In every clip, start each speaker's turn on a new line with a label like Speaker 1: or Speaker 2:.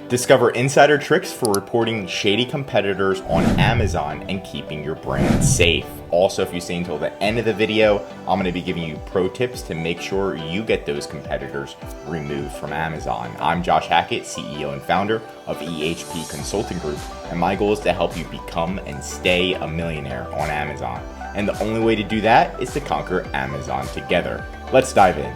Speaker 1: Discover insider tricks for reporting shady competitors on Amazon and keeping your brand safe. Also, if you stay until the end of the video, I'm going to be giving you pro tips to make sure you get those competitors removed from Amazon. I'm Josh Hackett, CEO and founder of EHP Consulting Group, and my goal is to help you become and stay a millionaire on Amazon. And the only way to do that is to conquer Amazon together. Let's dive in.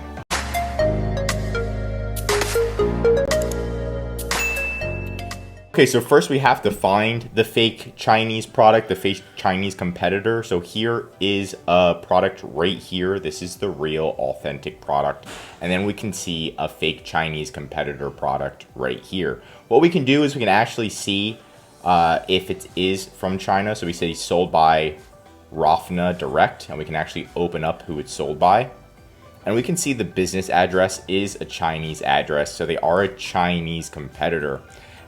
Speaker 1: Okay, so first we have to find the fake Chinese product, the fake Chinese competitor. So here is a product right here. This is the real authentic product. And then we can see a fake Chinese competitor product right here. What we can do is we can actually see if it is from China. So we say sold by Rafna Direct, and we can actually open up who it's sold by. And we can see the business address is a Chinese address. So they are a Chinese competitor.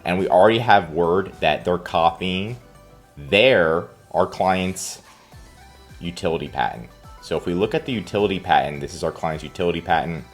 Speaker 1: And we already have word that they're copying our client's utility patent. So if we look at the utility patent, this is our client's utility patent.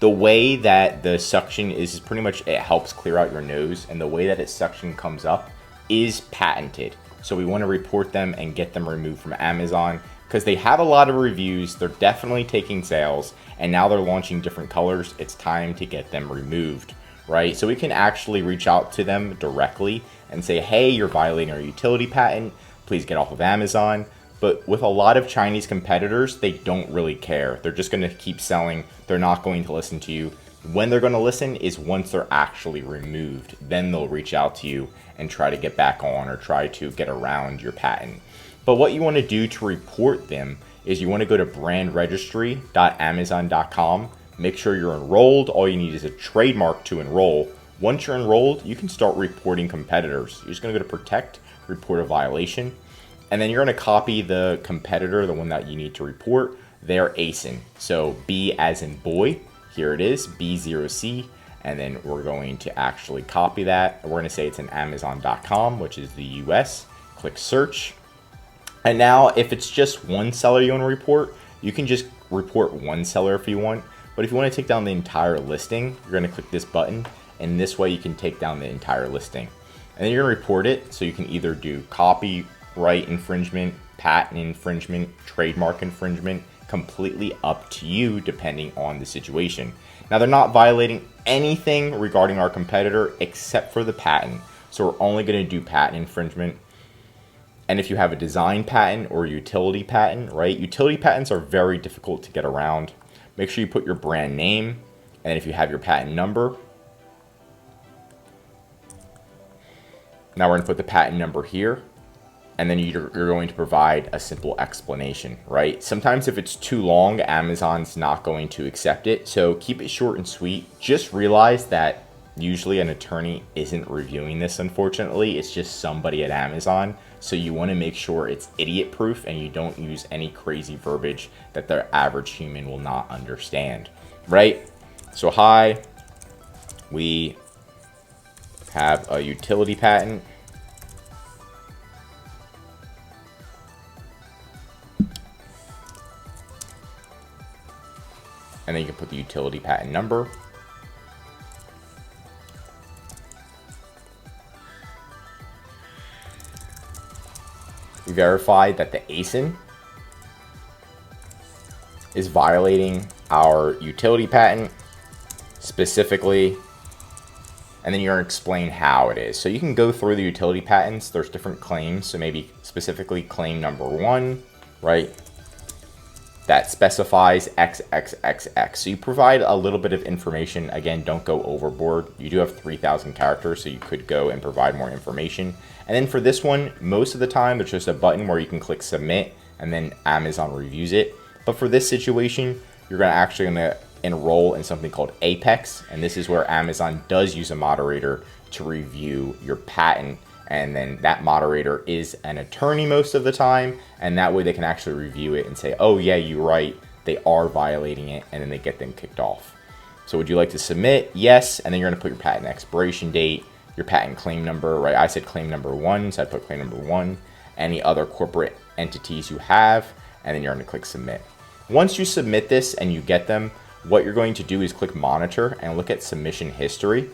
Speaker 1: The way that the suction is pretty much, it helps clear out your nose. And the way that its suction comes up is patented. So we want to report them and get them removed from Amazon because they have a lot of reviews. They're definitely taking sales. And now they're launching different colors. It's time to get them removed. Right? So we can actually reach out to them directly and say, hey, you're violating our utility patent. Please get off of Amazon. But with a lot of Chinese competitors, they don't really care. They're just going to keep selling. They're not going to listen to you. When they're going to listen is once they're actually removed. Then they'll reach out to you and try to get back on or try to get around your patent. But what you want to do to report them is you want to go to brandregistry.amazon.com. Make sure you're enrolled. All you need is a trademark to enroll. Once you're enrolled, you can start reporting competitors. You're just going to go to protect, report a violation, and then you're going to copy the competitor, the one that you need to report. They're ASIN. So B as in boy, here it is, B0C, and then we're going to actually copy that. We're going to say it's in Amazon.com, which is the US. Click search. And now if it's just one seller you want to report, you can just report one seller if you want. But if you want to take down the entire listing, you're going to click this button, and this way you can take down the entire listing. And then you're going to report it, so you can either do copyright infringement, patent infringement, trademark infringement, completely up to you depending on the situation. Now they're not violating anything regarding our competitor except for the patent. So we're only going to do patent infringement. And if you have a design patent or a utility patent, right? Utility patents are very difficult to get around. Make sure you put your brand name, and if you have your patent number. Now we're going to put the patent number here, and then you're going to provide a simple explanation, right? Sometimes if it's too long, Amazon's not going to accept it, so keep it short and sweet. Just realize that usually an attorney isn't reviewing this, unfortunately. It's just somebody at Amazon. So you want to make sure it's idiot proof and you don't use any crazy verbiage that the average human will not understand, right? So hi, we have a utility patent. And then you can put the utility patent number. We verified that the ASIN is violating our utility patent specifically, and then you're going to explain how it is. So you can go through the utility patents. There's different claims. So maybe specifically claim number 1, right? That specifies XXXX. So you provide a little bit of information. Again, don't go overboard. You do have 3,000 characters, so you could go and provide more information. And then for this one, most of the time, there's just a button where you can click submit, and then Amazon reviews it. But for this situation, you're actually going to enroll in something called Apex, and this is where Amazon does use a moderator to review your patent. And then that moderator is an attorney most of the time, and that way they can actually review it and say, oh yeah, you're right, they are violating it, and then they get them kicked off. So would you like to submit? Yes, and then you're going to put your patent expiration date, your patent claim number, right? I said claim number 1, so I put claim number 1, any other corporate entities you have, and then you're going to click submit. Once you submit this and you get them, what you're going to do is click monitor and look at submission history.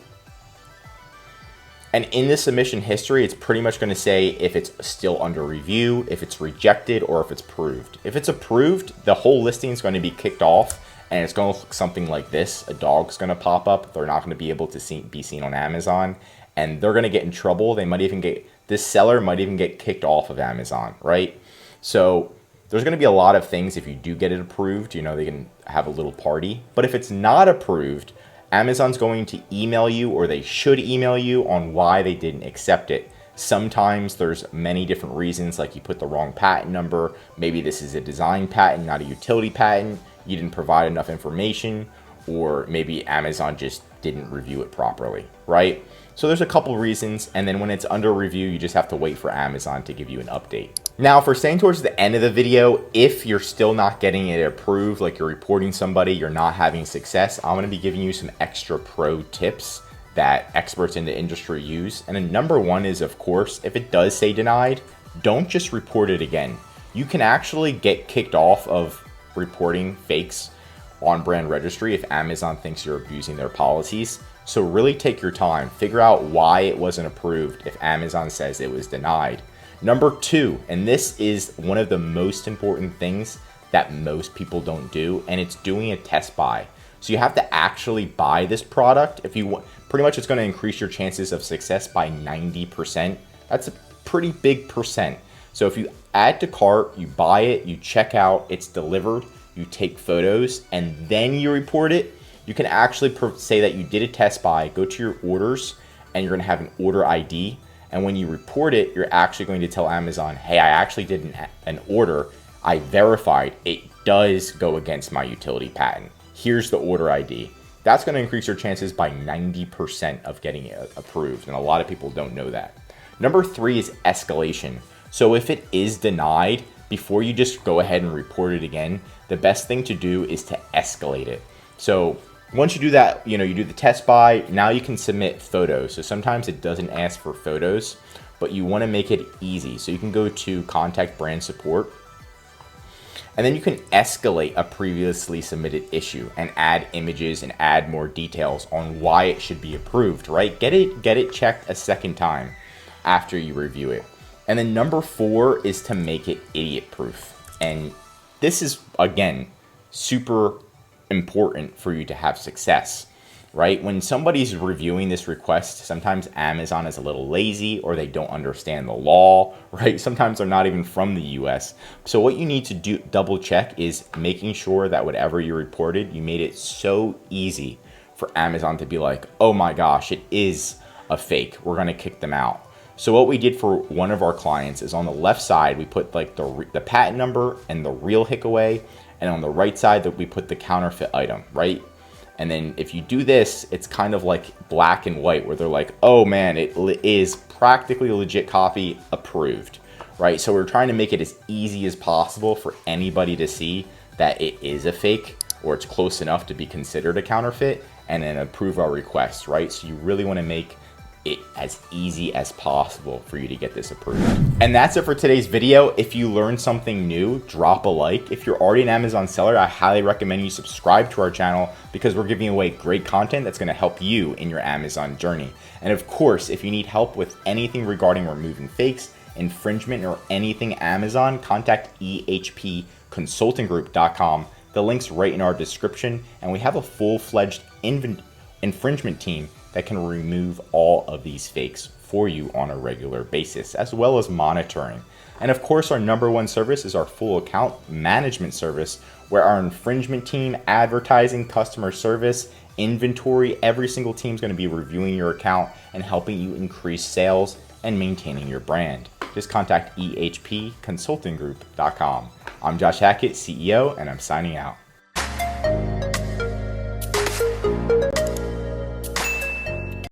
Speaker 1: And in the submission history, it's pretty much going to say if it's still under review, if it's rejected, or if it's approved. If it's approved, the whole listing is going to be kicked off, and it's going to look something like this. A dog's going to pop up. They're not going to be able to be seen on Amazon, and they're going to get in trouble. They might even get, this seller might even get kicked off of Amazon, right? So there's going to be a lot of things if you do get it approved. You know, they can have a little party. But if it's not approved, Amazon's going to email you, or they should email you, on why they didn't accept it. Sometimes there's many different reasons, like you put the wrong patent number. Maybe this is a design patent, not a utility patent. You didn't provide enough information, or maybe Amazon just didn't review it properly, right? So there's a couple reasons, and then when it's under review, you just have to wait for Amazon to give you an update. Now, for staying towards the end of the video, if you're still not getting it approved, like you're reporting somebody, you're not having success, I'm going to be giving you some extra pro tips that experts in the industry use. And then number one is, of course, if it does say denied, don't just report it again. You can actually get kicked off of reporting fakes on brand registry if Amazon thinks you're abusing their policies. So really take your time, figure out why it wasn't approved if Amazon says it was denied. Number two, and this is one of the most important things that most people don't do, and it's doing a test buy. So you have to actually buy this product. If you want, pretty much it's going to increase your chances of success by 90%. That's a pretty big percent. So if you add to cart, you buy it, you check out, it's delivered, you take photos, and then you report it, you can actually say that you did a test buy, go to your orders, and you're going to have an order ID. And when you report it, you're actually going to tell Amazon, hey, I actually did an order. I verified it does go against my utility patent. Here's the order ID. That's going to increase your chances by 90% of getting it approved. And a lot of people don't know that. Number three is escalation. So if it is denied, before you just go ahead and report it again, the best thing to do is to escalate it. So once you do that, you do the test buy, now you can submit photos. So sometimes it doesn't ask for photos, but you want to make it easy. So you can go to contact brand support, and then you can escalate a previously submitted issue and add images and add more details on why it should be approved, right? Get it checked a second time after you review it. And then number four is to make it idiot proof. And this is, again, super important for you to have success, right? When somebody's reviewing this request, sometimes Amazon is a little lazy, or they don't understand the law, right? Sometimes they're not even from the US. So what you need to do, double check, is making sure that whatever you reported, you made it so easy for Amazon to be like, oh my gosh, it is a fake. We're going to kick them out. So what we did for one of our clients is on the left side, we put like the patent number and the real hickaway. And on the right side, that we put the counterfeit item, right? And then if you do this, it's kind of like black and white, where they're like, oh man, it is practically a legit copy, approved, right? So we're trying to make it as easy as possible for anybody to see that it is a fake, or it's close enough to be considered a counterfeit, and then approve our request, right? So you really want to make it as easy as possible for you to get this approved. And that's it for today's video. If you learned something new, drop a like. If you're already an Amazon seller, I highly recommend you subscribe to our channel, because we're giving away great content that's going to help you in your Amazon journey. And of course, if you need help with anything regarding removing fakes, infringement, or anything Amazon, contact ehpconsultinggroup.com. The link's right in our description, and we have a full-fledged infringement team that can remove all of these fakes for you on a regular basis, as well as monitoring. And of course, our number one service is our full account management service, where our infringement team, advertising, customer service, inventory, every single team is going to be reviewing your account and helping you increase sales and maintaining your brand. Just contact ehpconsultinggroup.com. I'm Josh Hackett, CEO, and I'm signing out.